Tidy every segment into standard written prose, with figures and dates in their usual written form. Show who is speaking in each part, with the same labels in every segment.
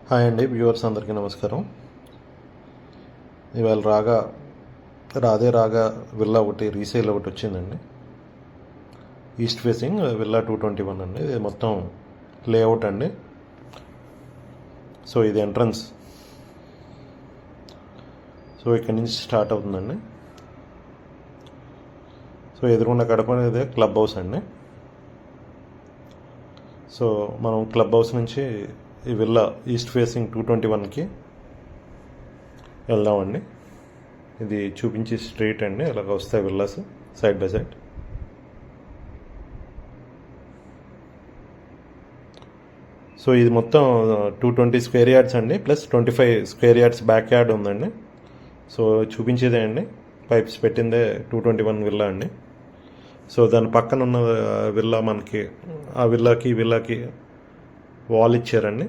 Speaker 1: Hi అండి, viewers అందరికీ నమస్కారం. ఇవాళ రాగా విల్లా ఒకటి రీసేల్ ఒకటి వచ్చిందండి. ఈస్ట్ ఫేసింగ్ విల్లా 221 అండి. ఇది మొత్తం లేఅవుట్ అండి. సో ఇది ఎంట్రన్స్. సో ఇక్కడి నుంచి స్టార్ట్ అవుతుందండి. సో ఎదురున్న గడప అనేది క్లబ్ హౌస్ అండి. సో మనం క్లబ్ హౌస్ నుంచి ఈ విల్లా ఈస్ట్ ఫేసింగ్ 221కి వెళ్దామండి. ఇది చూపించి స్ట్రీట్ అండి. అలాగ వస్తాయి villas side by side. So ఇది మొత్తం 220 స్క్వేర్ యార్డ్స్ అండి, plus 25 square yards back yard ఉందండి. సో చూపించేదే అండి, పైప్స్ పెట్టిందే 221 విల్లా అండి. సో దాని పక్కన ఉన్న విల్లా మనకి ఆ విల్లాకి వాల్ ఇచ్చారండి.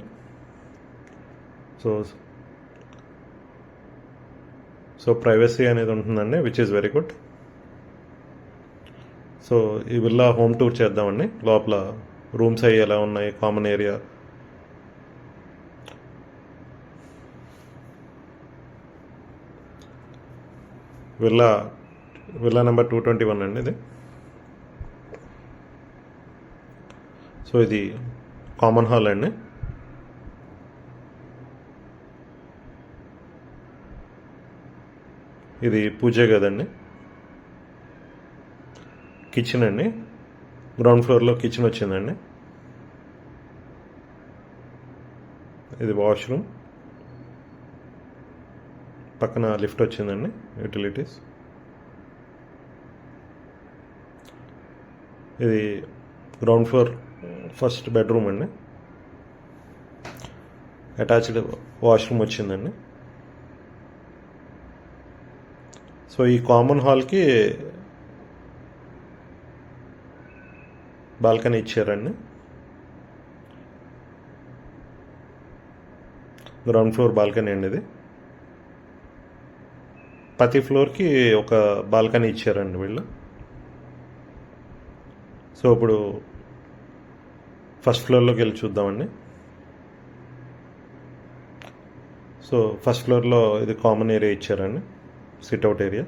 Speaker 1: సో ప్రైవసీ అనేది ఉంటుందండి, which is very good. So ఈ విల్లా హోమ్ టూర్ చేద్దామండి. లోపల రూమ్స్ అవి ఎలా ఉన్నాయి, కామన్ ఏరియా. విల్లా నెంబర్ 221 అండి ఇది. సో ఇది కామన్ హాల్ అండి. ఇది పూజ గదండి. కిచెన్ అండి, గ్రౌండ్ ఫ్లోర్లో కిచెన్ వచ్చిందండి. ఇది వాష్రూమ్, పక్కన లిఫ్ట్ వచ్చిందండి, యూటిలిటీస్. ఇది గ్రౌండ్ ఫ్లోర్ ఫస్ట్ బెడ్రూమ్ అండి. అటాచ్డ్ వాష్రూమ్ వచ్చిందండి. సో ఈ కామన్ హాల్కి బాల్కనీ ఇచ్చారండి. గ్రౌండ్ ఫ్లోర్ బాల్కనీ అండి ఇది. ప్రతి ఫ్లోర్కి ఒక బాల్కనీ ఇచ్చారండి వీళ్ళు. సో ఇప్పుడు ఫస్ట్ ఫ్లోర్లోకి వెళ్ళి చూద్దామండి. సో ఫస్ట్ ఫ్లోర్లో ఇది కామన్ ఏరియా ఇచ్చారండి, సిట్అవుట్ ఏరియా.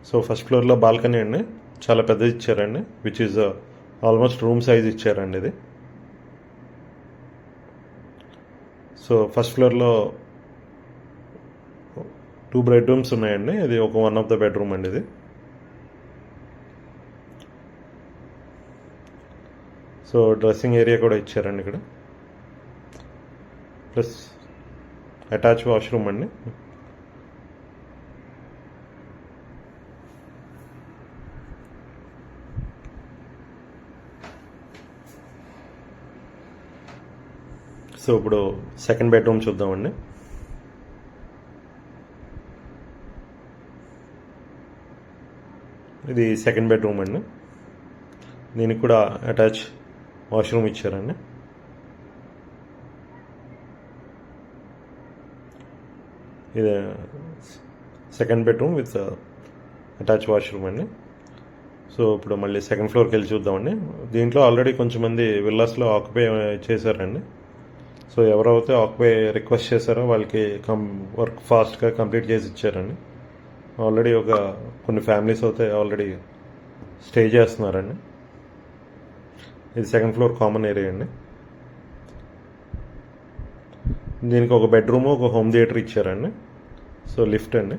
Speaker 1: సో ఫస్ట్ ఫ్లోర్లో బాల్కనీ అండి, చాలా పెద్దది ఇచ్చారండి, which is almost room size ఇచ్చారండి ఇది. సో ఫస్ట్ ఫ్లోర్లో 2 బెడ్రూమ్స్ ఉన్నాయండి. ఇది ఒక వన్ ఆఫ్ ద బెడ్రూమ్ అండి ఇది. సో డ్రెస్సింగ్ ఏరియా కూడా ఇచ్చారండి ఇక్కడ, ప్లస్ అటాచ్ వాష్రూమ్ అండి. సో ఇప్పుడు సెకండ్ బెడ్రూమ్ చూద్దామండి. ఇది సెకండ్ బెడ్రూమ్ అండి. దీనికి కూడా అటాచ్ వాష్రూమ్ ఇచ్చారండి. ఇది second bedroom with attach washroom అండి. సో ఇప్పుడు మళ్ళీ సెకండ్ ఫ్లోర్కి వెళ్ళి చూద్దామండి. దీంట్లో ఆల్రెడీ కొంచెం మంది విల్లాస్లో ఆక్యుపై చేశారండి. సో ఎవరైతే ఆక్యుపై రిక్వెస్ట్ చేశారో వాళ్ళకి వర్క్ ఫాస్ట్గా కంప్లీట్ చేసి ఇచ్చారండి. ఆల్రెడీ కొన్ని ఫ్యామిలీస్ అయితే ఆల్రెడీ స్టే చేస్తున్నారండి. ఇది సెకండ్ ఫ్లోర్ కామన్ ఏరియా అండి. దీనికి ఒక బెడ్రూమ్, ఒక హోమ్ థియేటర్ ఇచ్చారండి. సో లిఫ్ట్ అండి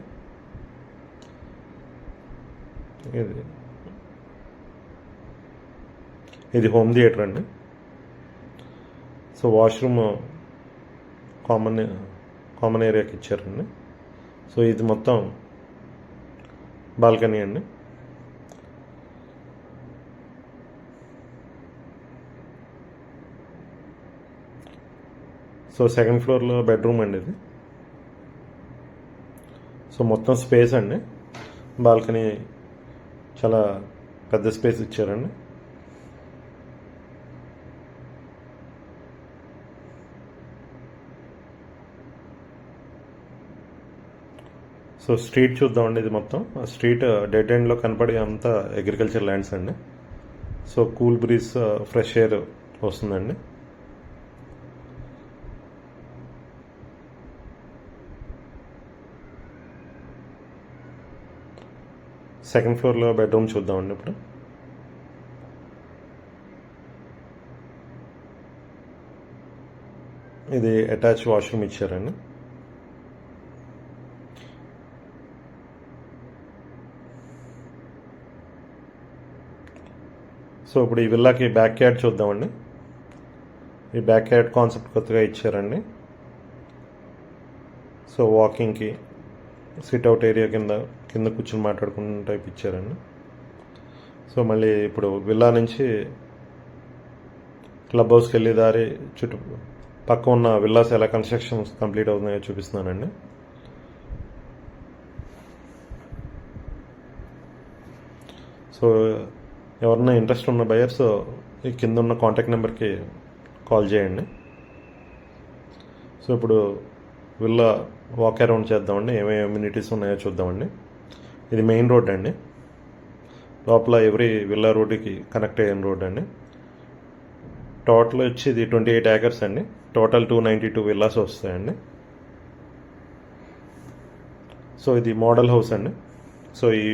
Speaker 1: ఇది హోమ్ థియేటర్ అండి. సో వాష్రూమ్ కామన్ ఏరియాకి ఇచ్చారండి. సో ఇది మొత్తం బాల్కనీ అండి. సో సెకండ్ ఫ్లోర్లో బెడ్రూమ్ అండి ఇది. సో మొత్తం స్పేస్ అండి, బాల్కనీ చాలా పెద్ద స్పేస్ ఇచ్చారండి. సో స్ట్రీట్ చూద్దామండి. ఇది మొత్తం స్ట్రీట్ డెడ్ ఎండ్లో కనపడే అంతా అగ్రికల్చర్ ల్యాండ్స్ అండి. So cool breeze, fresh air వస్తుందండి. సెకండ్ ఫ్లోర్లో బెడ్రూమ్ చూద్దామండి ఇప్పుడు. ఇది అటాచ్ వాష్రూమ్ ఇచ్చారండి. సో ఇప్పుడు ఈ విల్లాకి బ్యాక్ యార్డ్ చూద్దామండి. ఈ బ్యాక్ యార్డ్ కాన్సెప్ట్ కొత్తగా ఇచ్చారండి. సో వాకింగ్కి సిట్అవుట్ ఏరియా కింద కూర్చొని మాట్లాడుకున్న టైప్ ఇచ్చారండి. సో మళ్ళీ ఇప్పుడు విల్లా నుంచి క్లబ్ హౌస్కి వెళ్ళే దారి చుట్టూ పక్క ఉన్న విల్లాస్ ఎలా కన్స్ట్రక్షన్స్ కంప్లీట్ అవుతున్నాయో చూపిస్తున్నానండి. సో ఎవరన్నా ఇంట్రెస్ట్ ఉన్న బయర్స్ ఈ కింద ఉన్న కాంటాక్ట్ నెంబర్కి కాల్ చేయండి. సో ఇప్పుడు విల్లా వాక్ అరౌండ్ చేద్దామండి, ఏమేమి అమ్యూనిటీస్ ఉన్నాయో చూద్దామండి. ఇది మెయిన్ రోడ్ అండి, లోపల ఎవ్రీ విల్లా రోడ్డుకి కనెక్ట్ అయిన రోడ్ అండి. టోటల్ వచ్చి ఇది 28 acres అండి. టోటల్ 292 విల్లాస్ వస్తాయండి. సో ఇది మోడల్ హౌస్ అండి. సో ఈ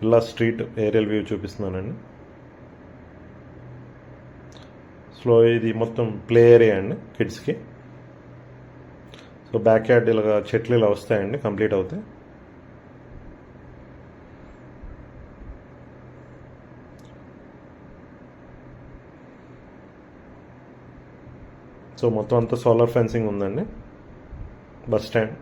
Speaker 1: విల్లా స్ట్రీట్ ఏరియల్ వ్యూ చూపిస్తున్నానండి. సో ఇది మొత్తం ప్లే ఏరియా అండి కిడ్స్కి. సో బ్యాక్ యార్డ్ ఇలాగా చెట్లు ఇలా వస్తాయండి కంప్లీట్ అవుతాయి. సో మొత్తం అంతా సోలార్ ఫెన్సింగ్ ఉందండి. Bus stand